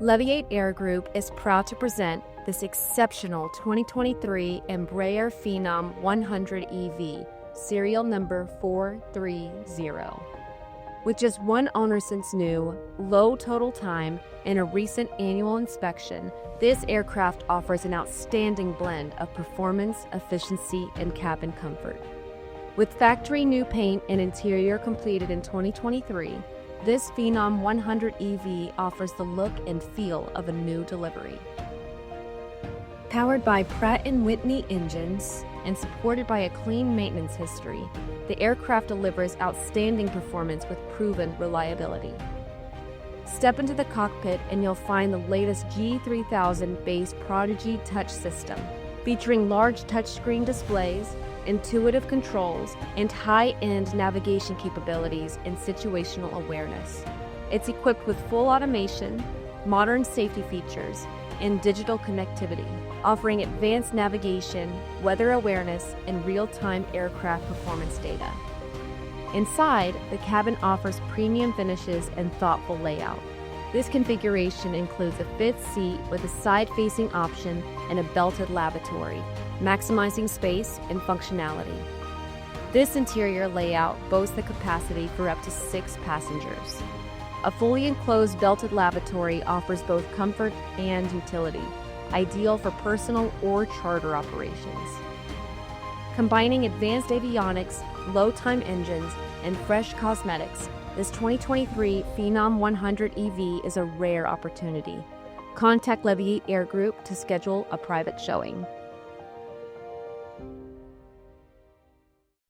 Leviate Air Group is proud to present this exceptional 2023 Embraer Phenom 100 EV, serial number 430. With just one owner since new, low total time, and a recent annual inspection, this aircraft offers an outstanding blend of performance, efficiency, and cabin comfort. With factory new paint and interior completed in 2023, this Phenom 100 EV offers the look and feel of a new delivery. Powered by Pratt & Whitney engines and supported by a clean maintenance history, the aircraft delivers outstanding performance with proven reliability. Step into the cockpit and you'll find the latest G3000-based Prodigy Touch system, featuring large touchscreen displays, intuitive controls, and high-end navigation capabilities and situational awareness. It's equipped with full automation, modern safety features, and digital connectivity, offering advanced navigation, weather awareness, and real-time aircraft performance data. Inside, the cabin offers premium finishes and thoughtful layout. This configuration includes a fifth seat with a side-facing option and a belted lavatory, maximizing space and functionality. This interior layout boasts the capacity for up to 6 passengers. A fully enclosed belted lavatory offers both comfort and utility, ideal for personal or charter operations. Combining advanced avionics, low-time engines, and fresh cosmetics, this 2023 Phenom 100 EV is a rare opportunity. Contact Leviate Air Group to schedule a private showing.